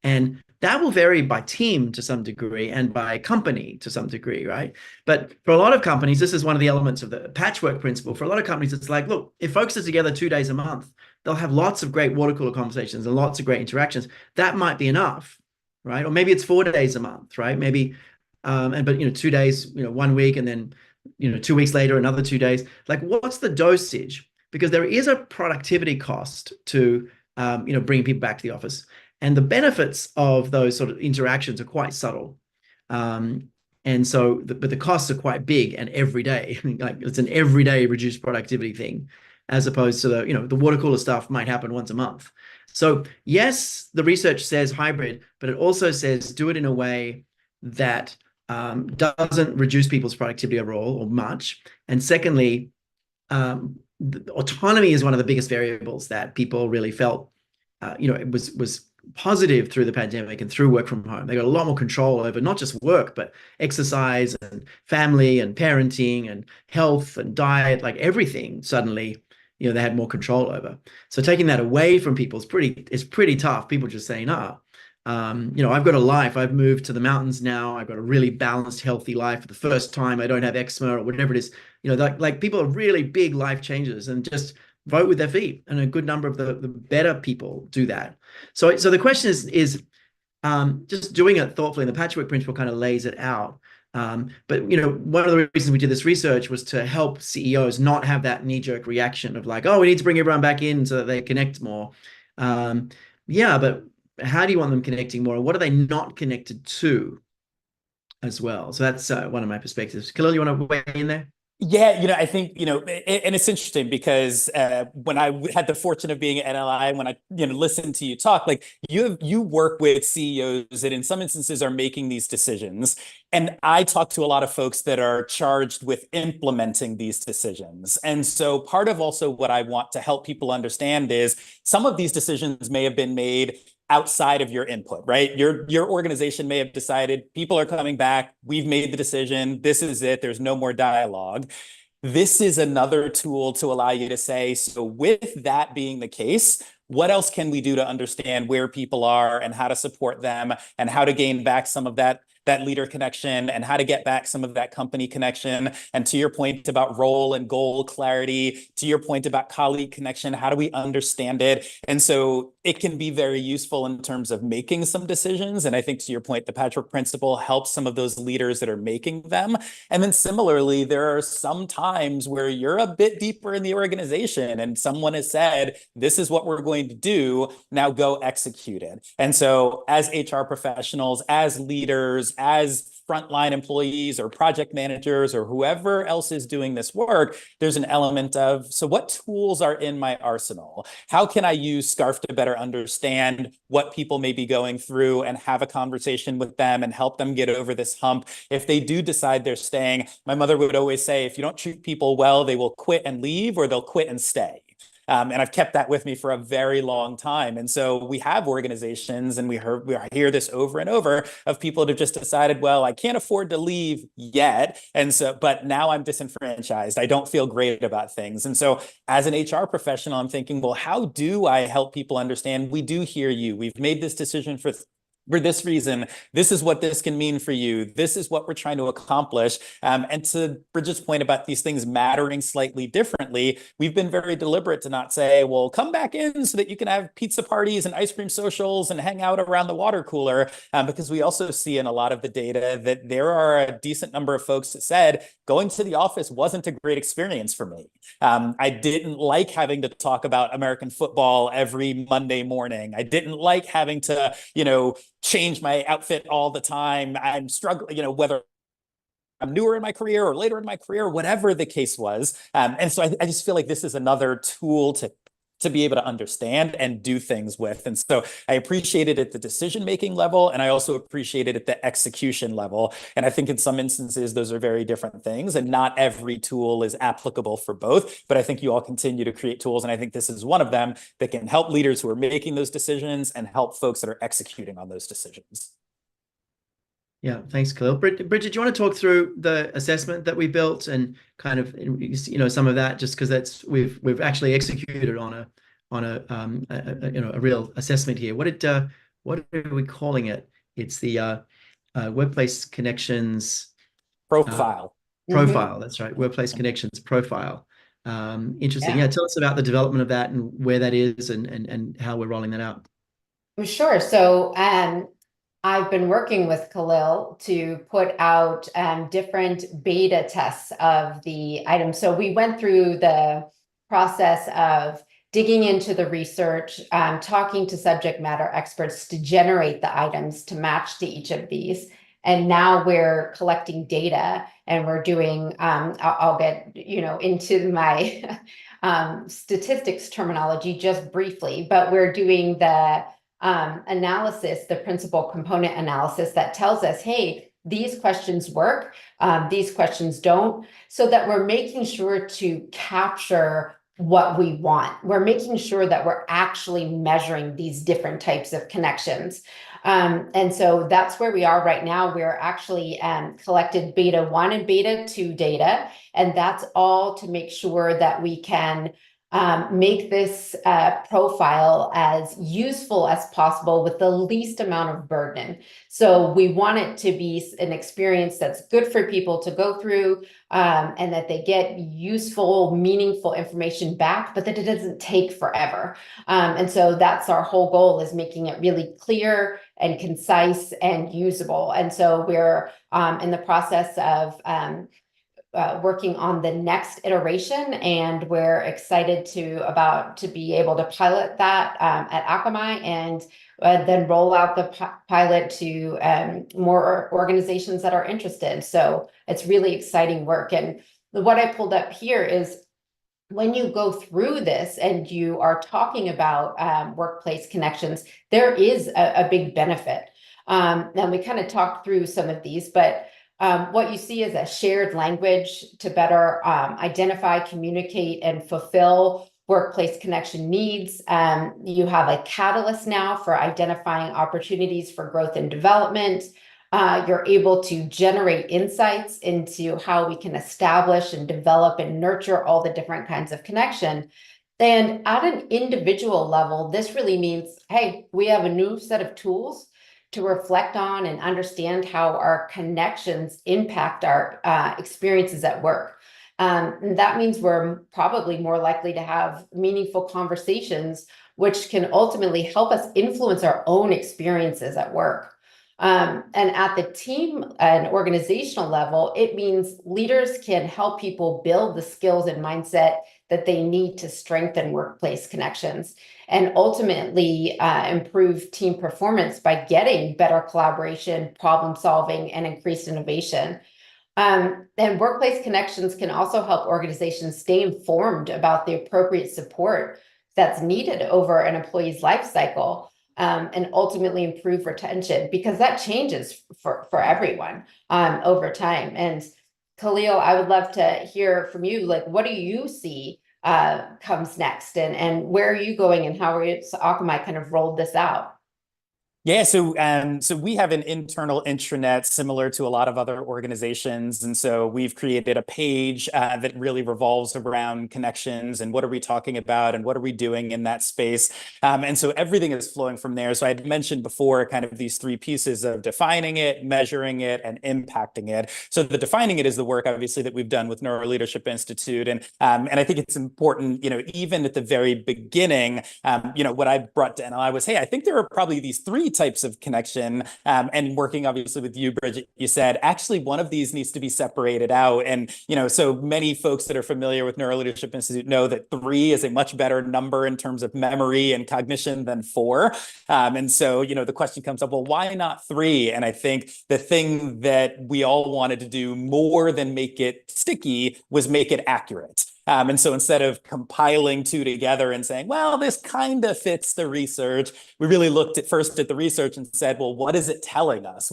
And that will vary by team to some degree and by company to some degree, right? But for a lot of companies, this is one of the elements of the patchwork principle. For a lot of companies, it's like, look, if folks are together 2 days a month, they'll have lots of great water cooler conversations and lots of great interactions. That might be enough, right? Or maybe it's 4 days a month, right? Maybe, but 2 days, 1 week, and then 2 weeks later, another 2 days. Like, what's the dosage? Because there is a productivity cost to, bringing people back to the office. And the benefits of those sort of interactions are quite subtle. And so, but the costs are quite big and every day. Like, it's an everyday reduced productivity thing, as opposed to the water cooler stuff might happen once a month. So yes, the research says hybrid, but it also says do it in a way that doesn't reduce people's productivity overall or much. And secondly, autonomy is one of the biggest variables that people really felt, it was positive through the pandemic and through work from home. They got a lot more control over not just work, but exercise and family and parenting and health and diet, like everything suddenly, they had more control over. So taking that away from people is pretty tough. People just saying, I've got a life. I've moved to the mountains now. I've got a really balanced, healthy life for the first time. I don't have eczema or whatever it is. Like people are really big life changes and just vote with their feet. And a good number of the better people do that. So the question is just doing it thoughtfully. And the patchwork principle kind of lays it out. But one of the reasons we did this research was to help CEOs not have that knee-jerk reaction of like, oh, we need to bring everyone back in so that they connect more. But how do you want them connecting more? What are they not connected to as well? So that's one of my perspectives. Khalil, you want to weigh in there? Yeah, I think, and it's interesting because when I had the fortune of being at NLI, and when I, listened to you talk, like you work with CEOs that in some instances are making these decisions. And I talk to a lot of folks that are charged with implementing these decisions. And so part of also what I want to help people understand is some of these decisions may have been made outside of your input, right? Your organization may have decided people are coming back. We've made the decision. This is it. There's no more dialogue. this is another tool to allow you to say, so with that being the case, what else can we do to understand where people are and how to support them and how to gain back some of that leader connection and how to get back some of that company connection? And to your point about role and goal clarity, to your point about colleague connection, how do we understand it? And so it can be very useful in terms of making some decisions. And I think to your point, the Patchwork Principle helps some of those leaders that are making them. And then similarly, there are some times where you're a bit deeper in the organization and someone has said, this is what we're going to do, now go execute it. And so as HR professionals, as leaders, as frontline employees or project managers or whoever else is doing this work, there's an element of, so what tools are in my arsenal? How can I use SCARF to better understand what people may be going through and have a conversation with them and help them get over this hump? If they do decide they're staying, my mother would always say, if you don't treat people well, they will quit and leave or they'll quit and stay. And I've kept that with me for a very long time. And so we have organizations, and we hear this over and over, of people that have just decided, well, I can't afford to leave yet. And so, but now I'm disenfranchised. I don't feel great about things. And so as an HR professional, I'm thinking, well, how do I help people understand we do hear you? We've made this decision for this reason. This is what this can mean for you. This is what we're trying to accomplish. And to Bridget's point about these things mattering slightly differently, we've been very deliberate to not say, well, come back in so that you can have pizza parties and ice cream socials and hang out around the water cooler, because we also see in a lot of the data that there are a decent number of folks that said, going to the office wasn't a great experience for me. I didn't like having to talk about American football every Monday morning. I didn't like having to, change my outfit all the time. I'm struggling, whether I'm newer in my career or later in my career, whatever the case was. And so I just feel like this is another tool to be able to understand and do things with. And so I appreciate it at the decision-making level, and I also appreciate it at the execution level. And I think in some instances, those are very different things, and not every tool is applicable for both. But I think you all continue to create tools, and I think this is one of them that can help leaders who are making those decisions and help folks that are executing on those decisions. Yeah, thanks, Khalil. Bridget, do you want to talk through the assessment that we built and kind of, some of that, just because we've actually executed on a real assessment here. What are we calling it? It's the Workplace Connections Profile. Profile. That's right. Workplace Connections Profile. Interesting. Yeah, tell us about the development of that and where that is and how we're rolling that out. Sure. So I've been working with Khalil to put out different beta tests of the items. So we went through the process of digging into the research, talking to subject matter experts to generate the items to match to each of these. And now we're collecting data, and we're doing, I'll get, into my statistics terminology just briefly, but we're doing the analysis, the principal component analysis that tells us, hey, these questions work, these questions don't, so that we're making sure to capture what we want. We're making sure that we're actually measuring these different types of connections. And so that's where we are right now. We're actually collected beta 1 and beta 2 data, and that's all to make sure that we can make this profile as useful as possible with the least amount of burden. So we want it to be an experience that's good for people to go through, and that they get useful, meaningful information back, but that it doesn't take forever. And so that's our whole goal, is making it really clear and concise and usable. And so we're in the process of working on the next iteration, and we're excited to be able to pilot that at Akamai, and then roll out the pilot to more organizations that are interested. So it's really exciting work. And what I pulled up here is, when you go through this and you are talking about workplace connections, there is a big benefit. And we kind of talked through some of these, but what you see is a shared language to better identify, communicate, and fulfill workplace connection needs. You have a catalyst now for identifying opportunities for growth and development. You're able to generate insights into how we can establish and develop and nurture all the different kinds of connection. And at an individual level, this really means, hey, we have a new set of tools to reflect on and understand how our connections impact our experiences at work. And that means we're probably more likely to have meaningful conversations, which can ultimately help us influence our own experiences at work. And at the team and organizational level, it means leaders can help people build the skills and mindset that they need to strengthen workplace connections and ultimately improve team performance by getting better collaboration, problem solving, and increased innovation. And workplace connections can also help organizations stay informed about the appropriate support that's needed over an employee's life cycle. And ultimately improve retention, because that changes for everyone over time. And Khalil, I would love to hear from you. Like, what do you see comes next, and where are you going, and how are you, so Akamai kind of rolled this out? Yeah, so we have an internal intranet similar to a lot of other organizations, and so we've created a page that really revolves around connections and what are we talking about and what are we doing in that space, and so everything is flowing from there. So I had mentioned before kind of these three pieces of defining it, measuring it, and impacting it. So the defining it is the work obviously that we've done with Neuro Leadership Institute, and I think it's important, even at the very beginning, what I brought to NLI was, hey, I think there are probably these three types of connection, and working obviously with you, Bridget, you said actually one of these needs to be separated out. And so many folks that are familiar with Neuro Leadership Institute know that 3 is a much better number in terms of memory and cognition than 4. And so the question comes up, well, why not 3? And I think the thing that we all wanted to do more than make it sticky was make it accurate. And so instead of compiling 2 together and saying, well, this kind of fits the research, we really looked at the research and said, well, what is it telling us?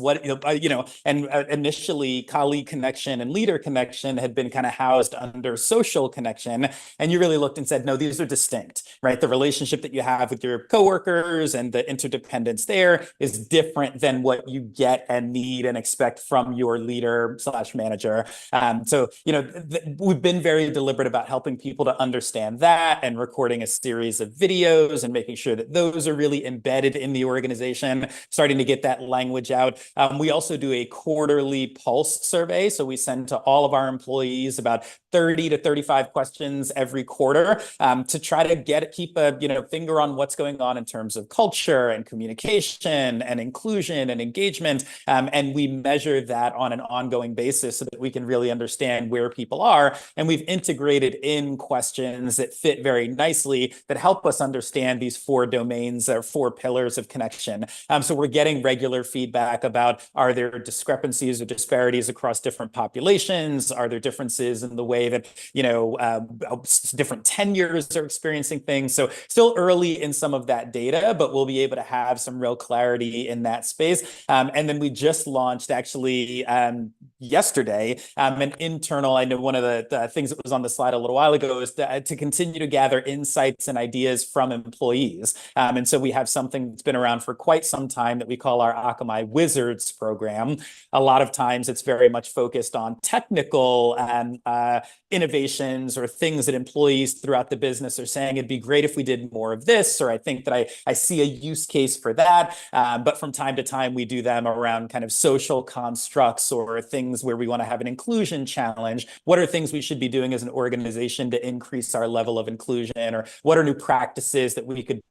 Initially colleague connection and leader connection had been kind of housed under social connection. And you really looked and said, no, these are distinct, right? The relationship that you have with your coworkers and the interdependence there is different than what you get and need and expect from your leader/manager. We've been very deliberate about helping people to understand that and recording a series of videos and making sure that those are really embedded in the organization, starting to get that language out. We also do a quarterly pulse survey. So we send to all of our employees about 30 to 35 questions every quarter to try to keep a finger on what's going on in terms of culture and communication and inclusion and engagement. And we measure that on an ongoing basis so that we can really understand where people are. And we've integrated in questions that fit very nicely that help us understand these 4 domains or 4 pillars of connection. So we're getting regular feedback about, are there discrepancies or disparities across different populations? Are there differences in the way that, different tenures are experiencing things? So still early in some of that data, but we'll be able to have some real clarity in that space. And then we just launched actually yesterday an internal, I know one of the things that was on the slide a little while ago is to continue to gather insights and ideas from employees. And so we have something that's been around for quite some time that we call our Akamai Wizards program. A lot of times it's very much focused on technical innovations or things that employees throughout the business are saying, it'd be great if we did more of this, or I think that I see a use case for that. But from time to time, we do them around kind of social constructs or things where we want to have an inclusion challenge. What are things we should be doing as an organization to increase our level of inclusion, or what are new practices that we could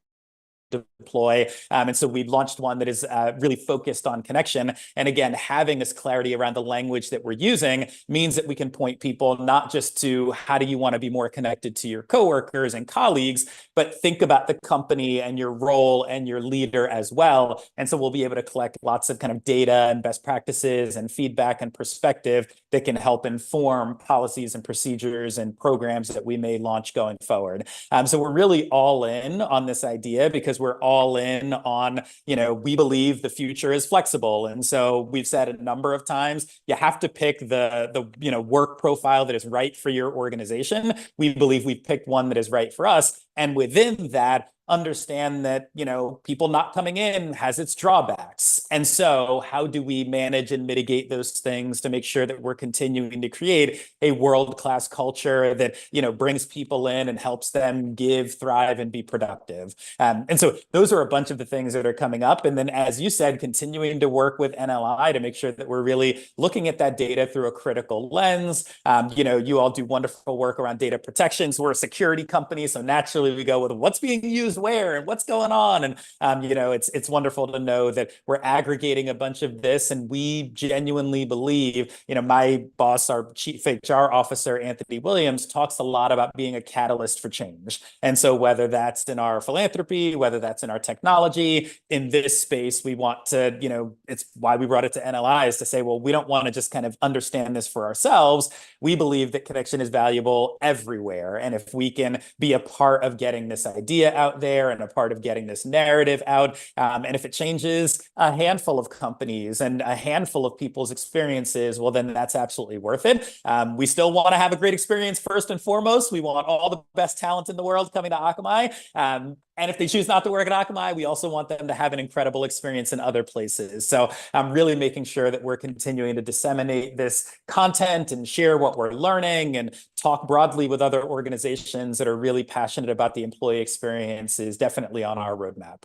deploy? And so we launched one that is really focused on connection. And again, having this clarity around the language that we're using means that we can point people not just to how do you want to be more connected to your coworkers and colleagues, but think about the company and your role and your leader as well. And so we'll be able to collect lots of kind of data and best practices and feedback and perspective that can help inform policies and procedures and programs that we may launch going forward. So we're really all in on this idea because we're all in on, we believe the future is flexible. And so we've said a number of times, you have to pick the work profile that is right for your organization. We believe we've picked one that is right for us. And within that, understand that, you know, people not coming in has its drawbacks. And so how do we manage and mitigate those things to make sure that we're continuing to create a world-class culture that, you know, brings people in and helps them give, thrive, and be productive? And so those are a bunch of the things that are coming up. And then, as you said, continuing to work with NLI to make sure that we're really looking at that data through a critical lens. You know, you all do wonderful work around data protection. So we're a security company. So naturally we go with what's being used where and what's going on. And, you know, it's wonderful to know that we're aggregating a bunch of this. And we genuinely believe, you know, my boss, our chief HR officer, Anthony Williams, talks a lot about being a catalyst for change. And so whether that's in our philanthropy, whether that's in our technology, in this space, we want to, you know, it's why we brought it to NLI, is to say, well, we don't want to just kind of understand this for ourselves. We believe that connection is valuable everywhere. And if we can be a part of getting this idea out there and a part of getting this narrative out, and if it changes a handful of companies and a handful of people's experiences, well, then that's absolutely worth it. We still want to have a great experience first and foremost. We want all the best talent in the world coming to Akamai. And if they choose not to work at Akamai, we also want them to have an incredible experience in other places. So I'm really making sure that we're continuing to disseminate this content and share what we're learning and talk broadly with other organizations that are really passionate about the employee experience is definitely on our roadmap.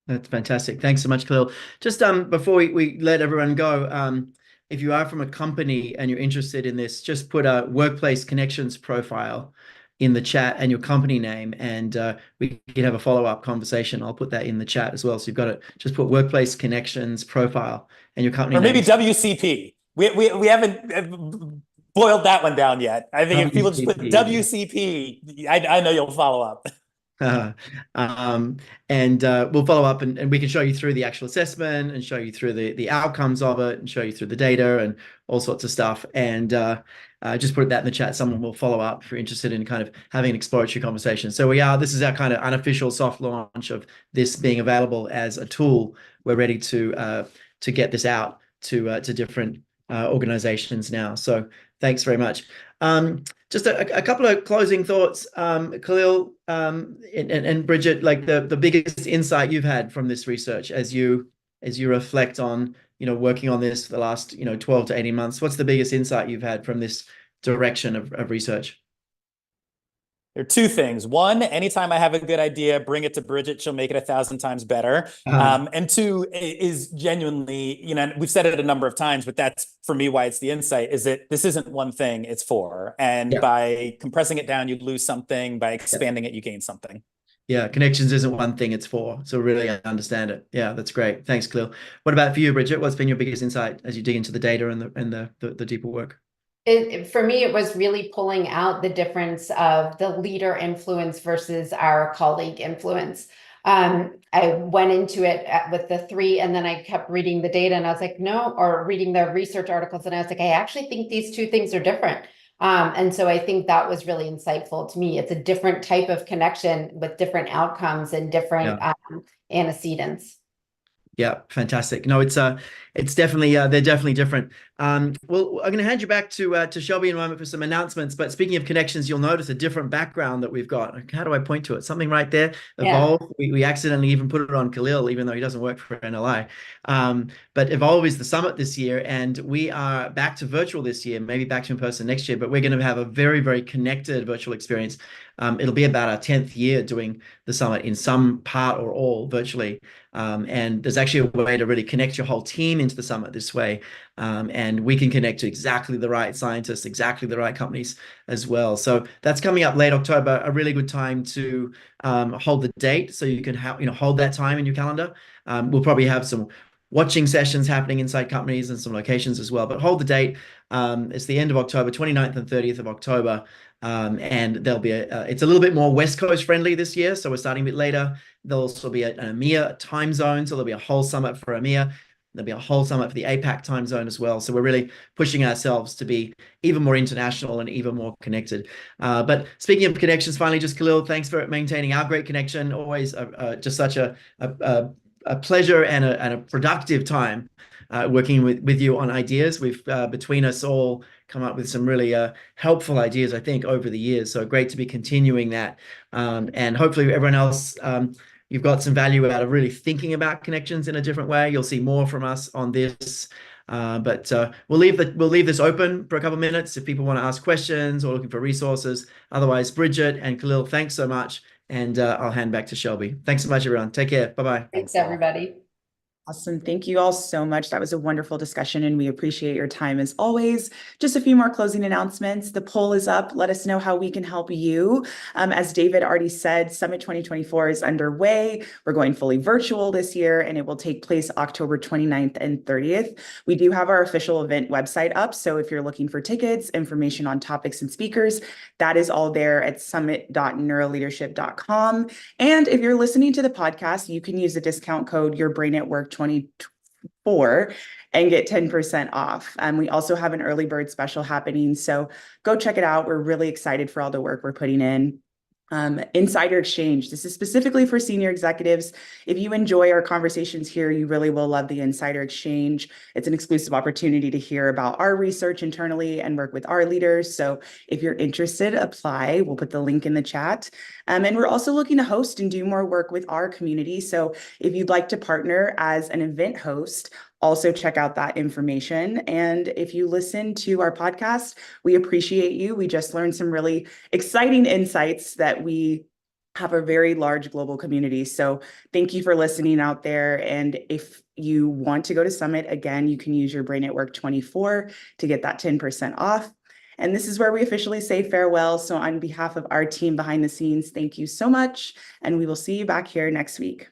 That's fantastic. Thanks so much, Khalil. Just before we let everyone go, if you are from a company and you're interested in this, just put a workplace connections profile in the chat and your company name, and we can have a follow-up conversation. I'll put that in the chat as well. So you've got it. Just put workplace connections profile and your company or name. maybe WCP. We haven't boiled that one down yet. I think if people just put WCP, I know you'll follow up. We'll follow up and we can show you through the actual assessment and show you through the outcomes of it and show you through the data and all sorts of stuff. And just put that in the chat. Someone will follow up if you're interested in kind of having an exploratory conversation. So this is our kind of unofficial soft launch of this being available as a tool. We're ready to get this out to different organizations now. So thanks very much. Just a couple of closing thoughts, Khalil and Bridget, like the biggest insight you've had from this research as you reflect on, you know, working on this for the last, 12 to 18 months. What's the biggest insight you've had from this direction of research? There are two things. One, anytime I have a good idea, bring it to Bridget. She'll make it 1,000 times better. And two is genuinely, you know, we've said it a number of times, but that's for me why it's the insight, is that this isn't one thing, it's four. And by compressing it down, you lose something. By expanding it, you gain something. Yeah, connections isn't one thing, it's four. So really understand it. Yeah, that's great. Thanks, Khalil. What about for you, Bridget? What's been your biggest insight as you dig into the data and the deeper work? For me, it was really pulling out the difference of the leader influence versus our colleague influence. I went into it with the three, and then I kept reading the data and I was like, no, or reading the research articles. And I was like, I actually think these two things are different. And so I think that was really insightful to me. It's a different type of connection with different outcomes and different antecedents. Yeah, fantastic. No, it's definitely they're definitely different. Well, I'm going to hand you back to Shelby in a moment for some announcements. But speaking of connections, you'll notice a different background that we've got. How do I point to it? Something right there. Evolve. We accidentally even put it on Khalil, even though he doesn't work for NLI. But Evolve is the summit this year, and we are back to virtual this year, maybe back to in person next year. But we're going to have a very, very connected virtual experience. It'll be about our 10th year doing the summit in some part or all virtually. And there's actually a way to really connect your whole team into the summit this way. And we can connect to exactly the right scientists, exactly the right companies as well. So that's coming up late October, a really good time to hold the date. So you can hold that time in your calendar. We'll probably have some watching sessions happening inside companies and some locations as well, but hold the date. It's the end of October, 29th and 30th of October. And there'll be it's a little bit more West Coast friendly this year. So we're starting a bit later. There'll also be an EMEA time zone. So there'll be a whole summit for EMEA. There'll be a whole summit for the APAC time zone as well. So we're really pushing ourselves to be even more international and even more connected. But speaking of connections, finally, just Khalil, thanks for maintaining our great connection. Always just such a pleasure and a productive time working with you on ideas. We've between us all come up with some really helpful ideas, I think, over the years. So great to be continuing that. And hopefully everyone else, you've got some value out of really thinking about connections in a different way. You'll see more from us on this. But we'll leave this open for a couple of minutes if people want to ask questions or looking for resources. Otherwise, Bridget and Khalil, thanks so much. And I'll hand back to Shelby. Thanks so much, everyone. Take care. Bye-bye. Thanks, everybody. Awesome. Thank you all so much. That was a wonderful discussion and we appreciate your time as always. Just a few more closing announcements. The poll is up. Let us know how we can help you. As David already said, Summit 2024 is underway. We're going fully virtual this year and it will take place October 29th and 30th. We do have our official event website up. So if you're looking for tickets, information on topics and speakers, that is all there at summit.neuroleadership.com. And if you're listening to the podcast, you can use the discount code Your Brain at Work 24 and get 10% off. We also have an early bird special happening, so go check it out. We're really excited for all the work we're putting in. Insider Exchange. This is specifically for senior executives. If you enjoy our conversations here, you really will love the Insider Exchange. It's an exclusive opportunity to hear about our research internally and work with our leaders. So if you're interested, apply. We'll put the link in the chat. And we're also looking to host and do more work with our community. So if you'd like to partner as an event host, also check out that information. And if you listen to our podcast, we appreciate you. We just learned some really exciting insights that we have a very large global community. So thank you for listening out there. And if you want to go to Summit, again, you can use Your Brain at Work 24 to get that 10% off. And this is where we officially say farewell. So on behalf of our team behind the scenes, thank you so much. And we will see you back here next week.